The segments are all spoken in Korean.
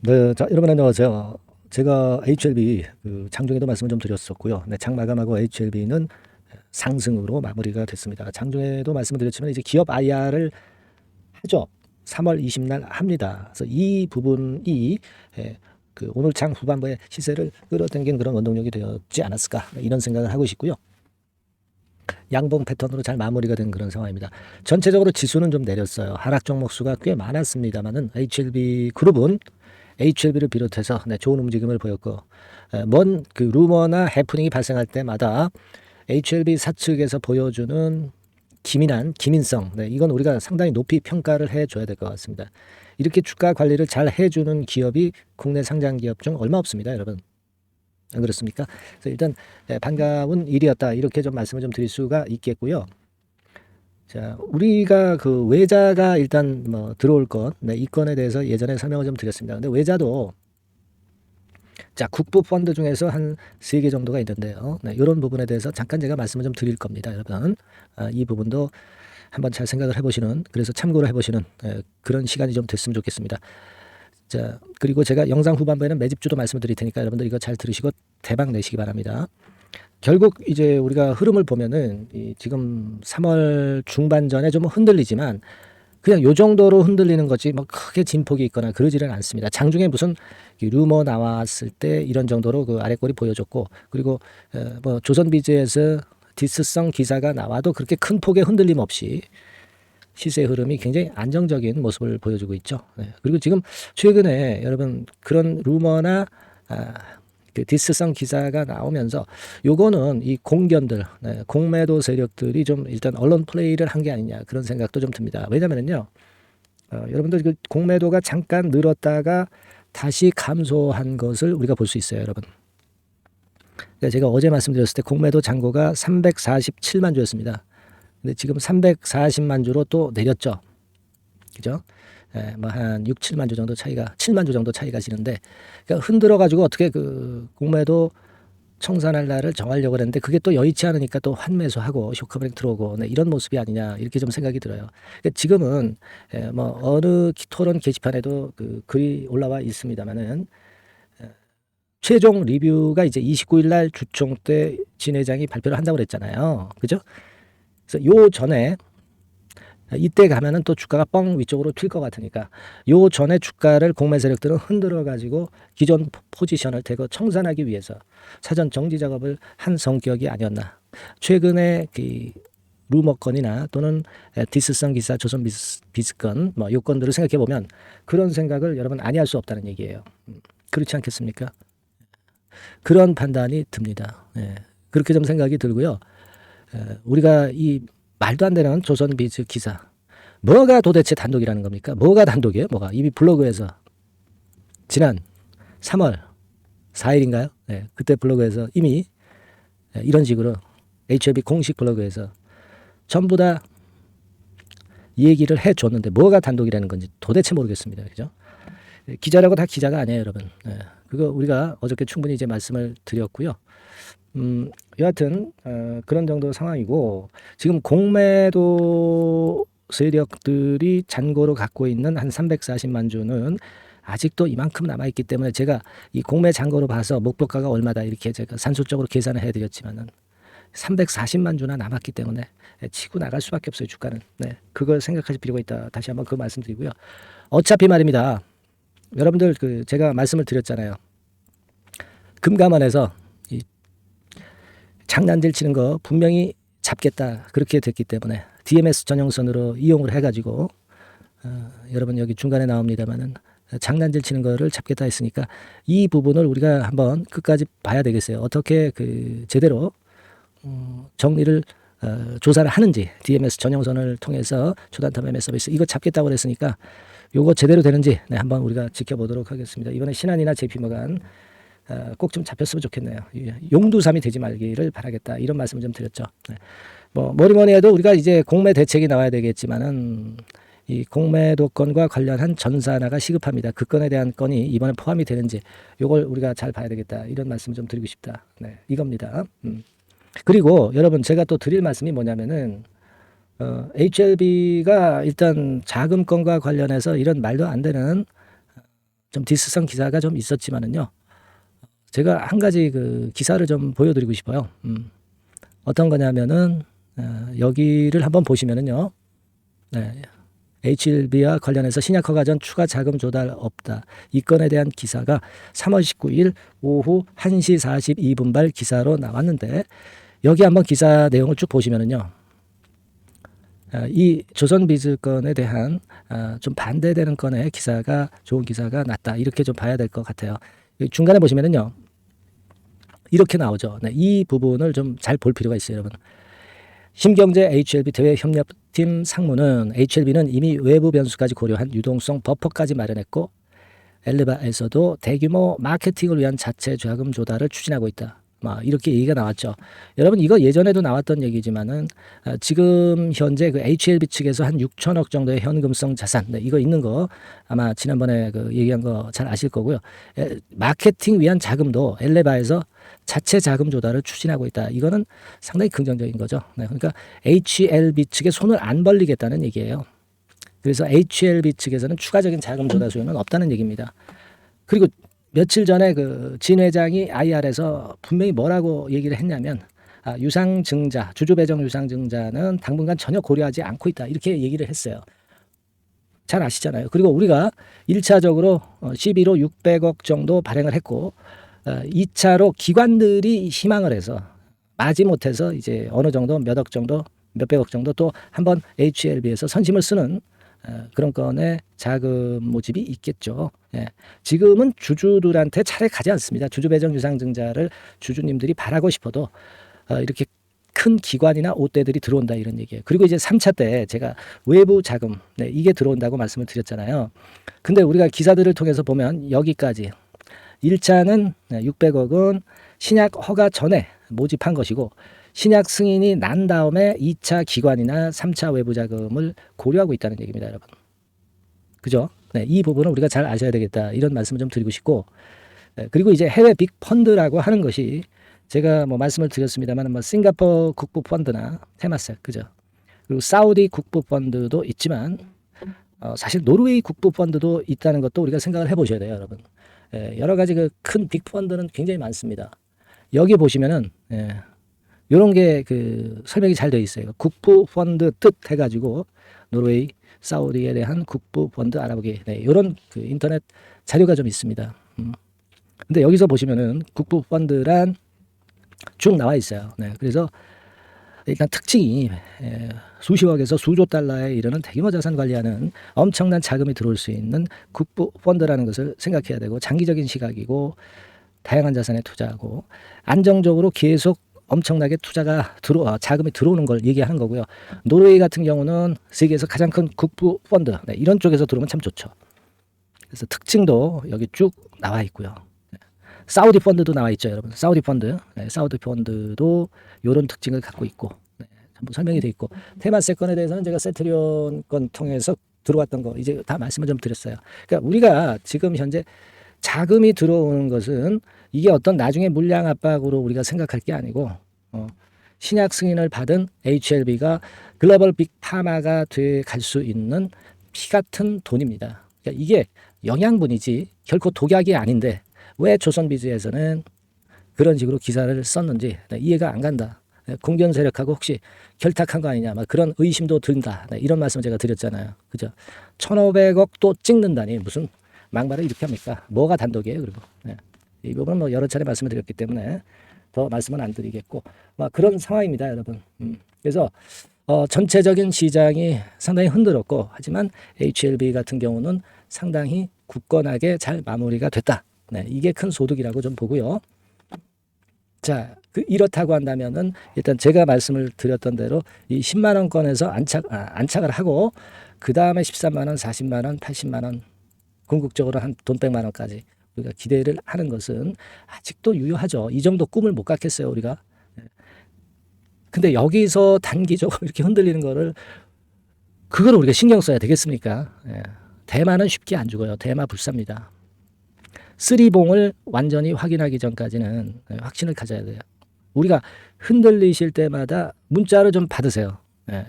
네, 자, 여러분 안녕하세요. 제가 HLB 장중에도 말씀을 좀 드렸었고요. 네, 장 마감하고 HLB는 상승으로 마무리가 됐습니다. 장중에도 말씀을 드렸지만 이제 기업 IR을 하죠. 3월 20날 합니다. 그래서 이 부분이 오늘 장 후반부에 시세를 끌어당긴 그런 원동력이 되었지 않았을까 이런 생각을 하고 있고요. 양봉 패턴으로 잘 마무리가 된 그런 상황입니다. 전체적으로 지수는 좀 내렸어요. 하락 종목 수가 꽤 많았습니다만은 HLB 그룹은 HLB를 비롯해서 좋은 움직임을 보였고, 먼 그 루머나 해프닝이 발생할 때마다 HLB 사측에서 보여주는 기민성, 이건 우리가 상당히 높이 평가를 해줘야 될 것 같습니다. 이렇게 주가 관리를 잘 해주는 기업이 국내 상장 기업 중 얼마 없습니다, 여러분. 안 그렇습니까? 그래서 일단 반가운 일이었다 이렇게 좀 말씀을 좀 드릴 수가 있겠고요. 자, 우리가 그 외자가 일단 뭐 들어올 것, 이 건에 대해서 예전에 설명을 좀 드렸습니다. 근데 외자도 자, 국부 펀드 중에서 한 3개 정도가 있는데요. 이런 부분에 대해서 잠깐 제가 말씀을 좀 드릴 겁니다, 여러분. 이 부분도 한번 잘 생각을 해보시는, 그래서 참고를 해보시는 그런 시간이 좀 됐으면 좋겠습니다. 자, 그리고 제가 영상 후반부에는 매집주도 말씀을 드릴 테니까 여러분들 이거 잘 들으시고 대박 내시기 바랍니다. 결국 이제 우리가 흐름을 보면은 지금 3월 중반전에 좀 흔들리지만 그냥 요 정도로 흔들리는 거지 뭐 크게 진폭이 있거나 그러지는 않습니다. 장중에 무슨 루머 나왔을 때 이런 정도로 그 아래꼴이 보여줬고, 그리고 뭐 조선비즈에서 디스성 기사가 나와도 그렇게 큰 폭의 흔들림 없이 시세 흐름이 굉장히 안정적인 모습을 보여주고 있죠. 그리고 지금 최근에 여러분 그런 루머나 그 디스성 기사가 나오면서 요거는 이 공견들, 공매도 세력들이 좀 일단 언론 플레이를 한 게 아니냐 그런 생각도 좀 듭니다. 왜냐면은요, 여러분들 그 공매도가 잠깐 늘었다가 다시 감소한 것을 우리가 볼 수 있어요, 여러분. 그러니까 제가 어제 말씀드렸을 때 공매도 잔고가 347만 주였습니다. 근데 지금 340만 주로 또 내렸죠. 그죠? 뭐 한 6, 7만 주 정도 차이가, 7만 주 정도 차이가 지는데, 그러니까 흔들어 가지고 어떻게 그 공매도 청산할 날을 정하려고 했는데 그게 또 여의치 않으니까 또 환매수하고 쇼크브레이크 들어오고 이런 모습이 아니냐 이렇게 좀 생각이 들어요. 그러니까 지금은 뭐 어느 토론 게시판에도 그 글이 올라와 있습니다만은 최종 리뷰가 이제 29일 날 주총 때 진 회장이 발표를 한다고 그랬잖아요. 그죠? 그래서 요 전에 이때 가면은 또 주가가 뻥 위쪽으로 튈 것 같으니까 요 전에 주가를 공매 세력들은 흔들어 가지고 기존 포지션을 대거 청산하기 위해서 사전 정지 작업을 한 성격이 아니었나. 최근에 그 루머 건이나 또는 디스성 기사 조선 비스건 뭐 요건들을 생각해 보면 그런 생각을 여러분 아니할 수 없다는 얘기예요. 그렇지 않겠습니까? 그런 판단이 듭니다. 그렇게 좀 생각이 들고요. 우리가 이 말도 안 되는 조선 비즈 기사. 뭐가 도대체 단독이라는 겁니까? 뭐가 단독이에요? 뭐가? 이미 블로그에서 지난 3월 4일인가요? 그때 블로그에서 이미 이런 식으로 HLB 공식 블로그에서 전부 다 얘기를 해줬는데 뭐가 단독이라는 건지 도대체 모르겠습니다. 그죠? 기자라고 다 기자가 아니에요, 여러분. 그거 우리가 어저께 충분히 이제 말씀을 드렸고요. 여하튼 그런 정도 상황이고 지금 공매도 세력들이 잔고로 갖고 있는 한 340만 주는 아직도 이만큼 남아있기 때문에 제가 이 공매 잔고로 봐서 목표가가 얼마다 이렇게 제가 산술적으로 계산을 해드렸지만은 340만 주나 남았기 때문에 치고 나갈 수밖에 없어요, 주가는. 그걸 생각하실 필요가 있다. 다시 한번 그 말씀드리고요. 어차피 말입니다. 여러분들 그 제가 말씀을 드렸잖아요. 금감원에서 장난질 치는 거 분명히 잡겠다 그렇게 됐기 때문에 DMS 전용선으로 이용을 해가지고 여러분 여기 중간에 나옵니다만은 장난질 치는 거를 잡겠다 했으니까 이 부분을 우리가 한번 끝까지 봐야 되겠어요. 어떻게 그 제대로 정리를 조사를 하는지 DMS 전용선을 통해서 초단타 매매 서비스 이거 잡겠다고 그랬으니까 요거 제대로 되는지 한번 우리가 지켜보도록 하겠습니다. 이번에 신한이나 JP모간 꼭 좀 잡혔으면 좋겠네요. 용두삼이 되지 말기를 바라겠다. 이런 말씀을 좀 드렸죠. 뭐 뭐니 해도 우리가 이제 공매 대책이 나와야 되겠지만은 이 공매도건과 관련한 전사 하나가 시급합니다. 그 건에 대한 건이 이번에 포함이 되는지 요걸 우리가 잘 봐야 되겠다. 이런 말씀을 좀 드리고 싶다. 이겁니다. 그리고 여러분 제가 또 드릴 말씀이 뭐냐면은 HLB가 일단 자금권과 관련해서 이런 말도 안 되는 좀 디스성 기사가 좀 있었지만은요. 제가 한 가지 그 기사를 좀 보여드리고 싶어요. 어떤 거냐면은 여기를 한번 보시면은요. 네, HLB와 관련해서 신약 허가 전 추가 자금 조달 없다. 이 건에 대한 기사가 3월 19일 오후 1시 42분발 기사로 나왔는데 여기 한번 기사 내용을 쭉 보시면은요. 이 조선비즈 건에 대한 좀 반대되는 건의 기사가 좋은 기사가 났다. 이렇게 좀 봐야 될 것 같아요. 중간에 보시면은요. 이렇게 나오죠. 네, 이 부분을 좀 잘 볼 필요가 있어요, 여러분. 힘경제 HLB 대외협력팀 상무는 HLB는 이미 외부 변수까지 고려한 유동성 버퍼까지 마련했고 엘레바에서도 대규모 마케팅을 위한 자체 자금 조달을 추진하고 있다. 이렇게 얘기가 나왔죠. 여러분 이거 예전에도 나왔던 얘기지만은 지금 현재 그 HLB 측에서 한 6천억 정도의 현금성 자산, 네, 이거 있는 거 아마 지난번에 그 얘기한 거 잘 아실 거고요. 마케팅 위한 자금도 엘레바에서 자체 자금 조달을 추진하고 있다. 이거는 상당히 긍정적인 거죠. 네, 그러니까 HLB 측에 손을 안 벌리겠다는 얘기예요. 그래서 HLB 측에서는 추가적인 자금 조달 수요는 없다는 얘기입니다. 그리고 며칠 전에 그 진 회장이 IR에서 분명히 뭐라고 얘기를 했냐면 유상증자, 주주배정 유상증자는 당분간 전혀 고려하지 않고 있다. 이렇게 얘기를 했어요. 잘 아시잖아요. 그리고 우리가 1차적으로 12로 600억 정도 발행을 했고 2차로 기관들이 희망을 해서 마지못해서 이제 어느 정도 몇 억 정도 몇백억 정도 또 한번 HLB에서 선심을 쓰는 그런 건의 자금 모집이 있겠죠. 예. 지금은 주주들한테 차례 가지 않습니다. 주주배정 유상증자를 주주님들이 바라고 싶어도 이렇게 큰 기관이나 옷대들이 들어온다 이런 얘기예요. 그리고 이제 3차 때 제가 외부 자금, 네, 이게 들어온다고 말씀을 드렸잖아요. 근데 우리가 기사들을 통해서 보면 여기까지 1차는 600억은 신약 허가 전에 모집한 것이고 신약 승인이 난 다음에 2차 기관이나 3차 외부 자금을 고려하고 있다는 얘기입니다, 여러분. 그죠? 네, 이 부분은 우리가 잘 아셔야 되겠다. 이런 말씀을 좀 드리고 싶고, 그리고 이제 해외 빅 펀드라고 하는 것이 제가 뭐 말씀을 드렸습니다만, 뭐 싱가포르 국부 펀드나 테마섹, 그죠? 그리고 사우디 국부 펀드도 있지만, 사실 노르웨이 국부 펀드도 있다는 것도 우리가 생각을 해보셔야 돼요, 여러분. 여러 가지 그 큰 빅 펀드는 굉장히 많습니다. 여기 보시면은, 요런 게 그 설명이 잘 되어 있어요. 국부 펀드 뜻 해가지고 노르웨이, 사우디에 대한 국부 펀드 알아보기. 네, 요런 그 인터넷 자료가 좀 있습니다. 근데 여기서 보시면은 국부 펀드란 쭉 나와 있어요. 네, 그래서 일단 특징이 수십억에서 수조 달러에 이르는 대규모 자산 관리하는 엄청난 자금이 들어올 수 있는 국부 펀드라는 것을 생각해야 되고 장기적인 시각이고 다양한 자산에 투자하고 안정적으로 계속 엄청나게 자금이 들어오는 걸 얘기하는 거고요. 노르웨이 같은 경우는 세계에서 가장 큰 국부 펀드, 네, 이런 쪽에서 들어오면 참 좋죠. 그래서 특징도 여기 쭉 나와 있고요. 사우디 펀드도 나와 있죠, 여러분. 사우디 펀드, 네, 사우디 펀드도 이런 특징을 갖고 있고, 네, 전부 설명이 돼 있고, 테마섹 건에 대해서는 제가 세트리온 건 통해서 들어왔던 거 이제 다 말씀을 좀 드렸어요. 그러니까 우리가 지금 현재 자금이 들어오는 것은 이게 어떤 나중에 물량 압박으로 우리가 생각할 게 아니고 신약 승인을 받은 HLB가 글로벌 빅파마가 돼 갈 수 있는 피 같은 돈입니다. 그러니까 이게 영양분이지 결코 독약이 아닌데 왜 조선비즈에서는 그런 식으로 기사를 썼는지 이해가 안 간다. 공견 세력하고 혹시 결탁한 거 아니냐, 막 그런 의심도 든다. 이런 말씀을 제가 드렸잖아요. 그죠? 1,500억 또 찍는다니 무슨 막말을 이렇게 합니까? 뭐가 단독이에요, 그리고. 네. 이 부분은 뭐 여러 차례 말씀을 드렸기 때문에 더 말씀은 안 드리겠고, 막 그런 상황입니다, 여러분. 그래서 전체적인 시장이 상당히 흔들었고, 하지만 HLB 같은 경우는 상당히 굳건하게 잘 마무리가 됐다. 네, 이게 큰 소득이라고 좀 보고요. 자, 이렇다고 한다면은 일단 제가 말씀을 드렸던 대로 이 10만 원권에서 안착을 하고 그 다음에 13만 원, 40만 원, 80만 원, 궁극적으로 한 돈 100만 원까지 우리가 기대를 하는 것은 아직도 유효하죠. 이 정도 꿈을 못 갖겠어요, 우리가. 근데 여기서 단기적으로 이렇게 흔들리는 거를 그걸 우리가 신경 써야 되겠습니까? 대마는 쉽게 안 죽어요. 대마 불사입니다. 쓰리봉을 완전히 확인하기 전까지는 확신을 가져야 돼요. 우리가 흔들리실 때마다 문자를 좀 받으세요.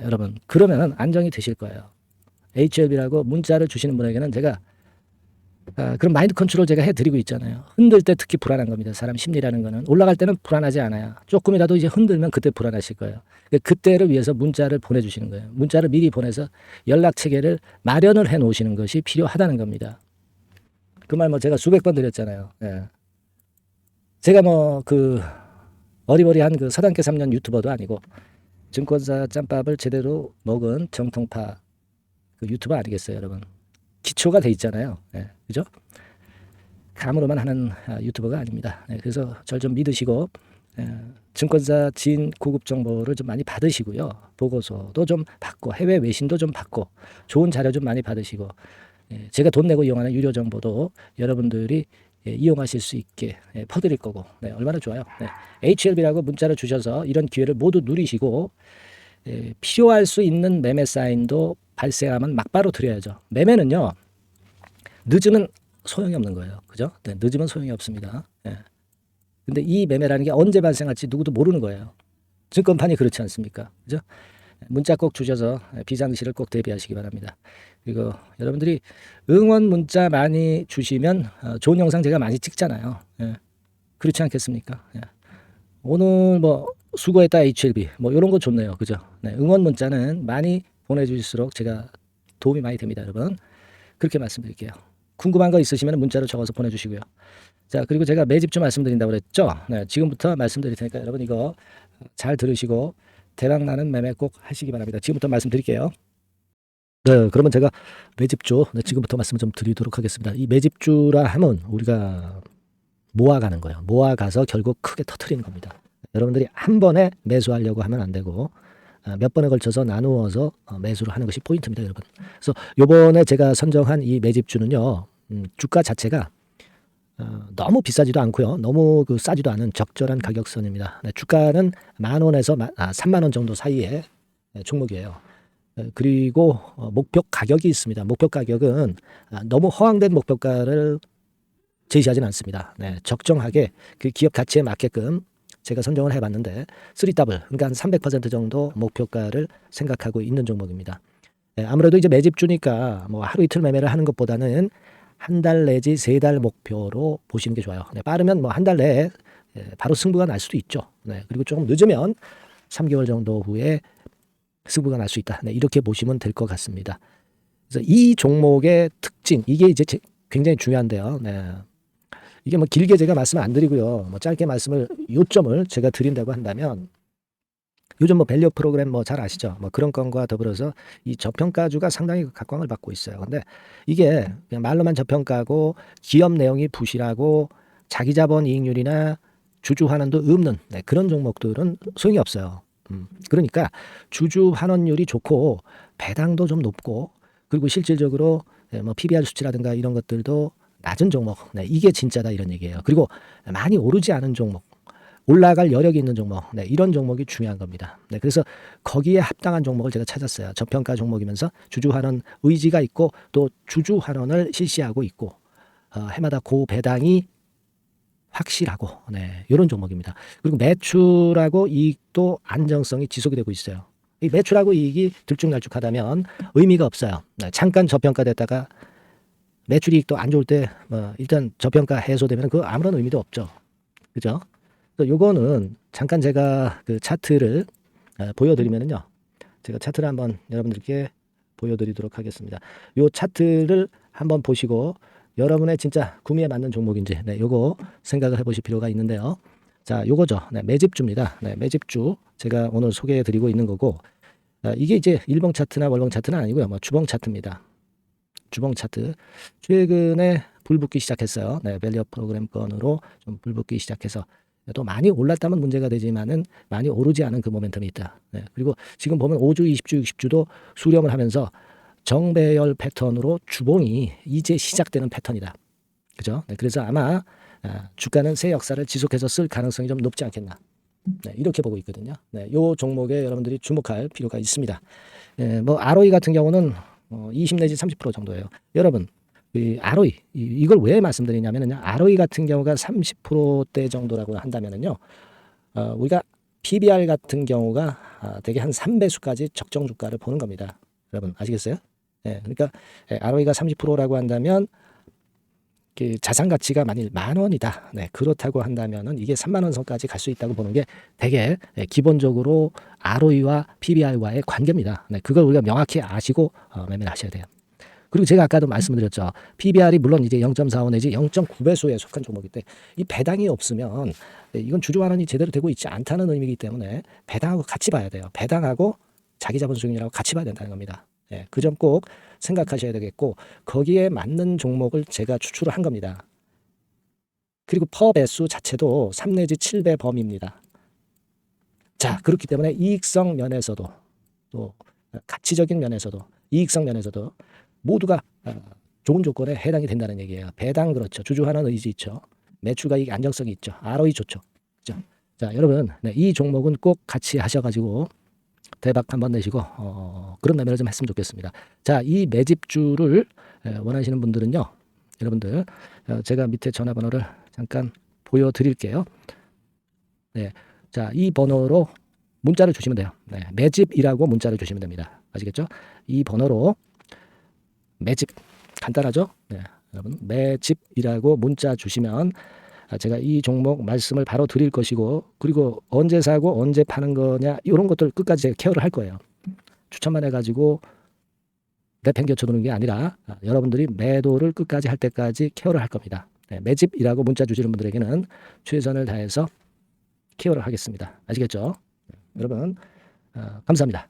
여러분. 그러면 안정이 되실 거예요. HLB라고 문자를 주시는 분에게는 제가 그럼 마인드 컨트롤 제가 해드리고 있잖아요. 흔들 때 특히 불안한 겁니다. 사람 심리라는 거는 올라갈 때는 불안하지 않아요. 조금이라도 이제 흔들면 그때 불안하실 거예요. 그때를 위해서 문자를 보내주시는 거예요. 문자를 미리 보내서 연락 체계를 마련을 해 놓으시는 것이 필요하다는 겁니다. 그 말 뭐 제가 수백 번 드렸잖아요. 예. 제가 뭐 그 어리버리한 그 서당계 3년 유튜버도 아니고 증권사 짬밥을 제대로 먹은 정통파 그 유튜버 아니겠어요, 여러분? 기초가 돼 있잖아요. 예, 그죠? 감으로만 하는 유튜버가 아닙니다. 예, 그래서 절 좀 믿으시고 증권사 진 고급 정보를 좀 많이 받으시고요. 보고서도 좀 받고 해외 외신도 좀 받고 좋은 자료 좀 많이 받으시고 제가 돈 내고 이용하는 유료 정보도 여러분들이 이용하실 수 있게 퍼드릴 거고 얼마나 좋아요. HLB라고 문자를 주셔서 이런 기회를 모두 누리시고 필요할 수 있는 매매 사인도 발생하면 막바로 드려야죠. 매매는요. 늦으면 소용이 없는 거예요. 그죠? 네, 늦으면 소용이 없습니다. 근데 이 매매라는 게 언제 발생할지 누구도 모르는 거예요. 증권판이 그렇지 않습니까? 그죠? 문자 꼭 주셔서 비상시를 꼭 대비하시기 바랍니다. 그리고 여러분들이 응원 문자 많이 주시면 좋은 영상 제가 많이 찍잖아요. 그렇지 않겠습니까? 오늘 뭐 수고했다 HLB 뭐 이런 거 좋네요. 그죠? 네, 응원 문자는 많이 보내주실수록 제가 도움이 많이 됩니다. 여러분 그렇게 말씀드릴게요. 궁금한 거 있으시면 문자로 적어서 보내주시고요. 자 그리고 제가 매집주 말씀드린다고 그랬죠. 네, 지금부터 말씀드릴 테니까 여러분 이거 잘 들으시고 대박나는 매매 꼭 하시기 바랍니다. 지금부터 말씀드릴게요. 네, 그러면 제가 매집주 지금부터 말씀 좀 드리도록 하겠습니다. 이 매집주라 하면 우리가 모아가는 거예요. 모아가서 결국 크게 터트리는 겁니다. 여러분들이 한 번에 매수하려고 하면 안 되고 몇 번에 걸쳐서 나누어서 매수를 하는 것이 포인트입니다, 여러분. 그래서 요번에 제가 선정한 이 매집주는요. 주가 자체가 너무 비싸지도 않고요. 너무 싸지도 않은 적절한 가격선입니다. 네, 주가는 10,000원에서 30,000원 정도 사이의 종목이에요. 그리고 목표 가격이 있습니다. 목표 가격은 너무 허황된 목표가를 제시하지는 않습니다. 네, 적정하게 그 기업 가치에 맞게끔 제가 선정을 해봤는데 3W 그러니까 한 300% 정도 목표가를 생각하고 있는 종목입니다. 네, 아무래도 이제 매집주니까 뭐 하루 이틀 매매를 하는 것보다는 한 달 내지 3달 목표로 보시는 게 좋아요. 네, 빠르면 뭐 한 달 내에 바로 승부가 날 수도 있죠. 네, 그리고 조금 늦으면 3개월 정도 후에 승부가 날 수 있다. 네, 이렇게 보시면 될 것 같습니다. 그래서 이 종목의 특징 이게 이제 굉장히 중요한데요. 네. 이게 뭐 길게 제가 말씀을 안 드리고요. 뭐 짧게 요점을 제가 드린다고 한다면 요즘 뭐 밸류 프로그램 뭐 잘 아시죠? 뭐 그런 건과 더불어서 이 저평가주가 상당히 각광을 받고 있어요. 근데 이게 그냥 말로만 저평가고 기업 내용이 부실하고 자기 자본 이익률이나 주주 환원도 없는 그런 종목들은 소용이 없어요. 그러니까 주주 환원율이 좋고 배당도 좀 높고 그리고 실질적으로 뭐 PBR 수치라든가 이런 것들도 낮은 종목. 이게 진짜다 이런 얘기예요. 그리고 많이 오르지 않은 종목. 올라갈 여력이 있는 종목. 이런 종목이 중요한 겁니다. 그래서 거기에 합당한 종목을 제가 찾았어요. 저평가 종목이면서 주주 환원 의지가 있고 또 주주 환원을 실시하고 있고 해마다 고배당이 확실하고 이런 종목입니다. 그리고 매출하고 이익도 안정성이 지속이 되고 있어요. 이 매출하고 이익이 들쭉날쭉하다면 의미가 없어요. 잠깐 저평가됐다가 매출 이익도 안 좋을 때 일단 저평가 해소되면 그 아무런 의미도 없죠. 그죠? 요거는 잠깐 제가 그 차트를 보여드리면요. 제가 차트를 한번 여러분들께 보여드리도록 하겠습니다. 요 차트를 한번 보시고 여러분의 진짜 구미에 맞는 종목인지 요거 생각을 해보실 필요가 있는데요. 자, 요거죠. 매집주입니다. 매집주 제가 오늘 소개해드리고 있는 거고 이게 이제 일봉 차트나 월봉 차트는 아니고요. 뭐 주봉 차트입니다. 주봉 차트 최근에 불붙기 시작했어요. 밸류 프로그램 건으로 좀 불붙기 시작해서 또 많이 올랐다면 문제가 되지만은 많이 오르지 않은 그 모멘텀이 있다. 그리고 지금 보면 5주, 20주, 60주도 수렴을 하면서 정배열 패턴으로 주봉이 이제 시작되는 패턴이다. 그죠? 그래서 아마 주가는 새 역사를 지속해서 쓸 가능성이 좀 높지 않겠나. 이렇게 보고 있거든요. 이 종목에 여러분들이 주목할 필요가 있습니다. 뭐 ROE 같은 경우는 20 내지 30% 정도예요. 여러분, 이 ROE 이걸 왜 말씀드리냐면요. ROE 같은 경우가 30%대 정도라고 한다면은요. 우리가 PBR 같은 경우가 대개 한 3배수까지 적정 주가를 보는 겁니다. 여러분 아시겠어요? 그러니까 ROE가 30%라고 한다면 자산 가치가 만일 10,000원이다. 네, 그렇다고 한다면은 이게 30,000원 선까지 갈 수 있다고 보는 게 되게 기본적으로 ROE와 PBR과의 관계입니다. 네, 그걸 우리가 명확히 아시고 매매를 하셔야 돼요. 그리고 제가 아까도 말씀드렸죠. PBR이 물론 이제 0.45 내지 0.9배수에 속한 종목인데 이 배당이 없으면 이건 주주환원이 제대로 되고 있지 않다는 의미이기 때문에 배당하고 같이 봐야 돼요. 배당하고 자기 자본 수익률하고 같이 봐야 된다는 겁니다. 예, 그 점 꼭 생각하셔야 되겠고 거기에 맞는 종목을 제가 추출을 한 겁니다. 그리고 퍼 배수 자체도 3 내지 7배 범위입니다. 자, 그렇기 때문에 이익성 면에서도 또 가치적인 면에서도 이익성 면에서도 모두가 좋은 조건에 해당이 된다는 얘기예요. 배당 그렇죠. 주주환원 의지 있죠. 매출가익 안정성이 있죠. ROE 좋죠. 그죠? 자, 여러분, 네, 이 종목은 꼭 같이 하셔가지고 대박 한번 내시고 그런 매매를 좀 했으면 좋겠습니다. 자, 이 매집주를 원하시는 분들은요, 여러분들 제가 밑에 전화번호를 잠깐 보여드릴게요. 네, 자, 이 번호로 문자를 주시면 돼요. 네, 매집이라고 문자를 주시면 됩니다. 아시겠죠? 이 번호로 매집 간단하죠? 네, 여러분 매집이라고 문자 주시면 제가 이 종목 말씀을 바로 드릴 것이고 그리고 언제 사고 언제 파는 거냐 이런 것들 끝까지 제가 케어를 할 거예요. 추천만 해가지고 내팽겨쳐 두는 게 아니라 여러분들이 매도를 끝까지 할 때까지 케어를 할 겁니다. 네, 매집이라고 문자 주시는 분들에게는 최선을 다해서 케어를 하겠습니다. 아시겠죠? 여러분 감사합니다.